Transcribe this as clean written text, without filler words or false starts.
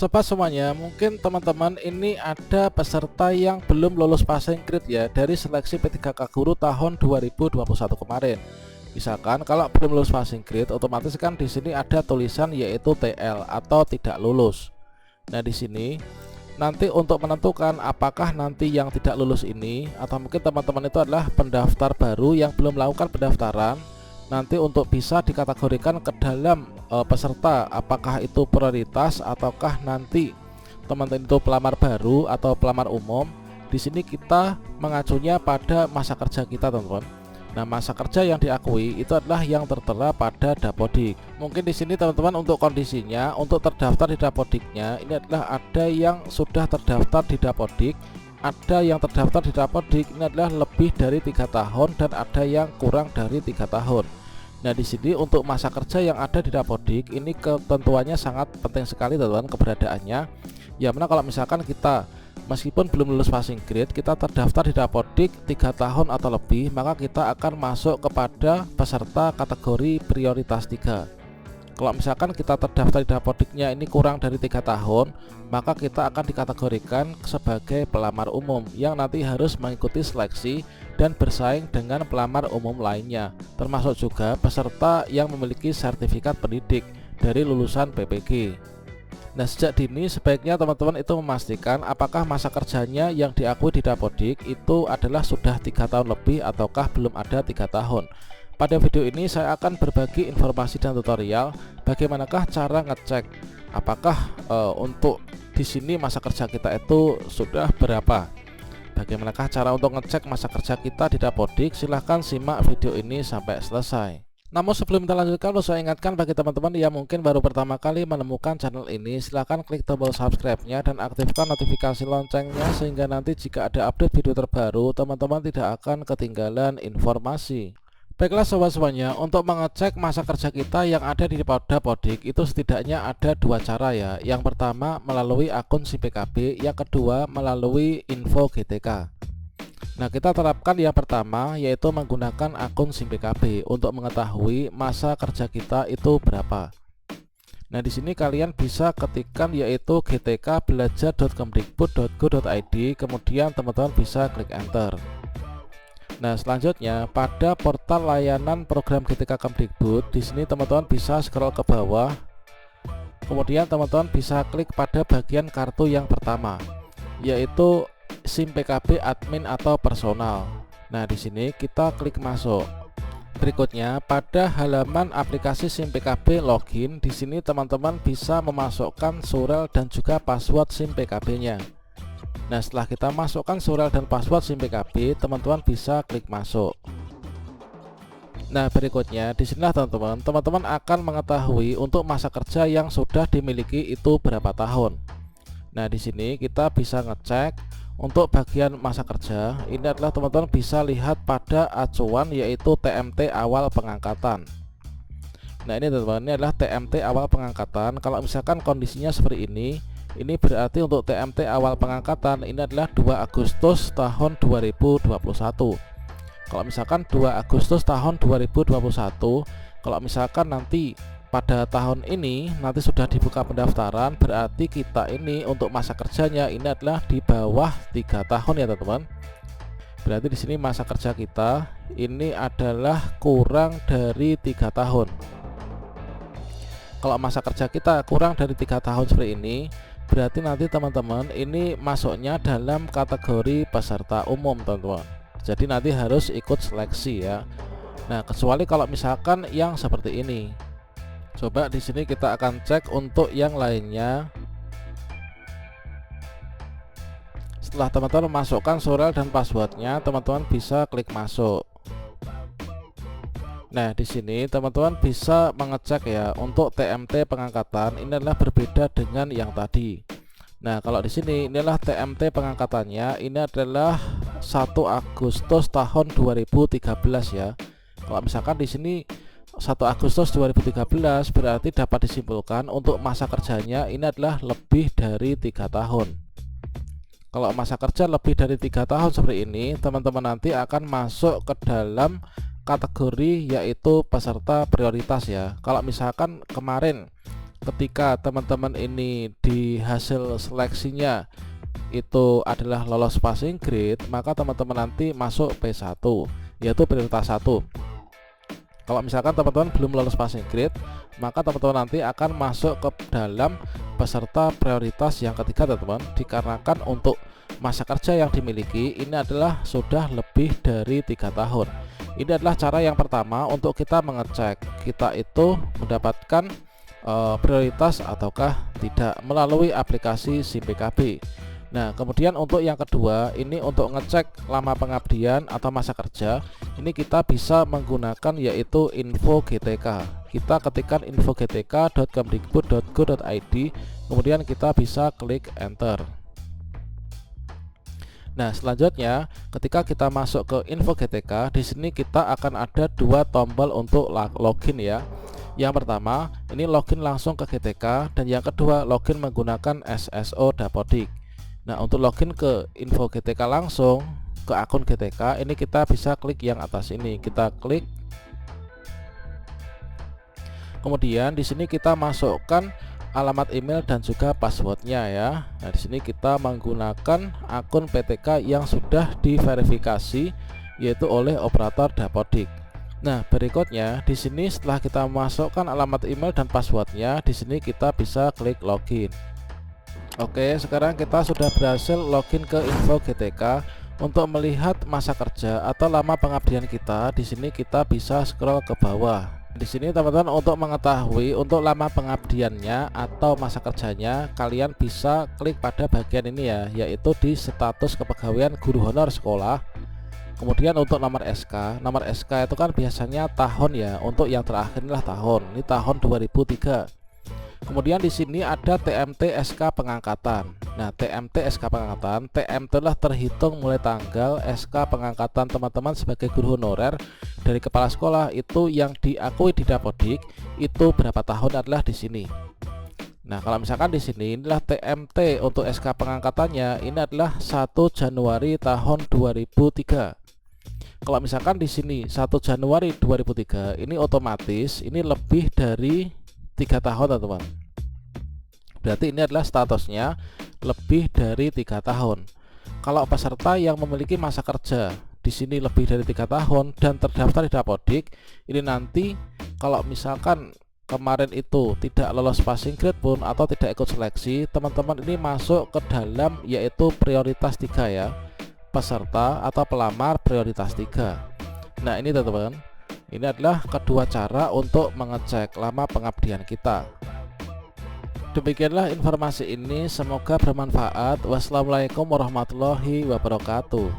Sobat semuanya, mungkin teman-teman ini ada peserta yang belum lulus passing grade ya dari seleksi P3K Guru tahun 2021 kemarin. Misalkan kalau belum lulus passing grade, otomatis kan di sini ada tulisan yaitu TL atau tidak lulus. Nah, di sini nanti untuk menentukan apakah nanti yang tidak lulus ini atau mungkin teman-teman itu adalah pendaftar baru yang belum melakukan pendaftaran, nanti untuk bisa dikategorikan ke dalam peserta apakah itu prioritas ataukah nanti teman-teman itu pelamar baru atau pelamar umum. Di sini kita mengacunya pada masa kerja kita, teman-teman. Nah, masa kerja yang diakui itu adalah yang tertera pada Dapodik. Mungkin di sini teman-teman untuk kondisinya, untuk terdaftar di Dapodiknya ini adalah ada yang sudah terdaftar di Dapodik, ada yang terdaftar di Dapodik ini adalah lebih dari 3 tahun dan ada yang kurang dari 3 tahun. Nah, di sini untuk masa kerja yang ada di Dapodik ini ketentuannya sangat penting sekali, teman-teman, keberadaannya. Ya, mana kalau misalkan kita meskipun belum lulus passing grade, kita terdaftar di Dapodik 3 tahun atau lebih, maka kita akan masuk kepada peserta kategori prioritas 3. Kalau misalkan kita terdaftar di Dapodiknya ini kurang dari 3 tahun, maka kita akan dikategorikan sebagai pelamar umum yang nanti harus mengikuti seleksi dan bersaing dengan pelamar umum lainnya, termasuk juga peserta yang memiliki sertifikat pendidik dari lulusan PPG. Nah, sejak dini sebaiknya teman-teman itu memastikan apakah masa kerjanya yang diakui di Dapodik itu adalah sudah 3 tahun lebih ataukah belum ada 3 tahun. Pada video ini saya akan berbagi informasi dan tutorial bagaimanakah cara ngecek apakah untuk di sini masa kerja kita itu sudah berapa. Bagaimanakah cara untuk ngecek masa kerja kita di Dapodik? Silahkan simak video ini sampai selesai. Namun sebelum kita lanjutkan, perlu saya ingatkan bagi teman-teman yang mungkin baru pertama kali menemukan channel ini, silahkan klik tombol subscribe-nya dan aktifkan notifikasi loncengnya sehingga nanti jika ada update video terbaru, teman-teman tidak akan ketinggalan informasi. Baiklah sobat semuanya, untuk mengecek masa kerja kita yang ada di Dapodik itu setidaknya ada 2 cara ya. Yang pertama melalui akun SIM PKB, yang kedua melalui info GTK. Nah, kita terapkan yang pertama yaitu menggunakan akun SIM PKB untuk mengetahui masa kerja kita itu berapa. Nah, di sini kalian bisa ketikkan yaitu gtkbelajar.kemdikbud.go.id, kemudian teman-teman bisa klik enter. Nah, selanjutnya pada portal layanan program GTK Kemdikbud, di sini teman-teman bisa scroll ke bawah. Kemudian teman-teman bisa klik pada bagian kartu yang pertama, yaitu SIM PKB admin atau personal. Nah, di sini kita klik masuk. Berikutnya pada halaman aplikasi SIM PKB login, di sini teman-teman bisa memasukkan surel dan juga password SIM PKB-nya. Nah, setelah kita masukkan surel dan password SIM PKB, teman-teman bisa klik masuk. Nah, berikutnya di sinilah teman-teman akan mengetahui untuk masa kerja yang sudah dimiliki itu berapa tahun. Nah, di sini kita bisa ngecek untuk bagian masa kerja. Ini adalah teman-teman bisa lihat pada acuan yaitu TMT awal pengangkatan. Nah, ini teman-teman, ini adalah TMT awal pengangkatan. Kalau misalkan kondisinya seperti ini berarti untuk TMT awal pengangkatan ini adalah 2 Agustus tahun 2021. Kalau misalkan 2 Agustus tahun 2021, kalau misalkan nanti pada tahun ini nanti sudah dibuka pendaftaran, berarti kita ini untuk masa kerjanya ini adalah di bawah 3 tahun ya, teman-teman. Berarti di sini masa kerja kita ini adalah kurang dari 3 tahun. Kalau masa kerja kita kurang dari 3 tahun seperti ini, berarti nanti teman-teman ini masuknya dalam kategori peserta umum, teman-teman. Jadi nanti harus ikut seleksi ya. Nah, kecuali kalau misalkan yang seperti ini. Coba di sini kita akan cek untuk yang lainnya. Setelah teman-teman memasukkan surel dan passwordnya, teman-teman bisa klik masuk. Nah, di sini teman-teman bisa mengecek ya untuk TMT pengangkatan ini adalah berbeda dengan yang tadi. Nah, kalau di sini inilah TMT pengangkatannya, ini adalah 1 Agustus tahun 2013 ya. Kalau misalkan di sini 1 Agustus 2013 berarti dapat disimpulkan untuk masa kerjanya ini adalah lebih dari 3 tahun. Kalau masa kerja lebih dari 3 tahun seperti ini, teman-teman nanti akan masuk ke dalam kategori yaitu peserta prioritas ya. Kalau misalkan kemarin ketika teman-teman ini di hasil seleksinya itu adalah lolos passing grade, maka teman-teman nanti masuk P1, yaitu prioritas 1. Kalau misalkan teman-teman belum lolos passing grade, maka teman-teman nanti akan masuk ke dalam peserta prioritas yang ketiga, teman-teman, dikarenakan untuk masa kerja yang dimiliki ini adalah sudah lebih dari 3 tahun. Ini adalah cara yang pertama untuk kita mengecek kita itu mendapatkan prioritas ataukah tidak melalui aplikasi SIM PKB. Nah, kemudian untuk yang kedua, ini untuk ngecek lama pengabdian atau masa kerja, ini kita bisa menggunakan yaitu info GTK. Kita ketikkan info.gtk.kemdikbud.go.id, kemudian kita bisa klik enter. Nah, selanjutnya ketika kita masuk ke info GTK, di sini kita akan ada 2 tombol untuk login ya. Yang pertama, ini login langsung ke GTK, dan yang kedua login menggunakan SSO Dapodik. Nah, untuk login ke info GTK langsung ke akun GTK, ini kita bisa klik yang atas ini. Kita klik. Kemudian di sini kita masukkan alamat email dan juga passwordnya ya. Nah, di sini kita menggunakan akun PTK yang sudah diverifikasi yaitu oleh operator Dapodik. Nah, berikutnya di sini setelah kita masukkan alamat email dan passwordnya, di sini kita bisa klik login. Oke, sekarang kita sudah berhasil login ke info GTK. Untuk melihat masa kerja atau lama pengabdian kita, di sini kita bisa scroll ke bawah. Di sini teman-teman, untuk mengetahui untuk lama pengabdiannya atau masa kerjanya, kalian bisa klik pada bagian ini ya, yaitu di status kepegawaian guru honor sekolah. Kemudian untuk nomor SK itu kan biasanya tahun ya, untuk yang terakhir inilah tahun, ini tahun 2003. Kemudian di sini ada TMT SK pengangkatan. Nah, TMT SK pengangkatan, TMT lah terhitung mulai tanggal SK pengangkatan teman-teman sebagai guru honorer dari kepala sekolah itu yang diakui di Dapodik itu berapa tahun adalah di sini. Nah, kalau misalkan di sini inilah TMT untuk SK pengangkatannya, ini adalah 1 Januari tahun 2003. Kalau misalkan di sini 1 Januari 2003, ini otomatis ini lebih dari 3 tahun teman-teman. Berarti ini adalah statusnya lebih dari 3 tahun. Kalau peserta yang memiliki masa kerja di sini lebih dari 3 tahun dan terdaftar di Dapodik, ini nanti kalau misalkan kemarin itu tidak lolos passing grade pun atau tidak ikut seleksi, teman-teman ini masuk ke dalam yaitu prioritas 3 ya, peserta atau pelamar prioritas 3. Nah, ini teman-teman, ini adalah kedua cara untuk mengecek lama pengabdian kita. Demikianlah informasi ini, semoga bermanfaat. Wassalamualaikum warahmatullahi wabarakatuh.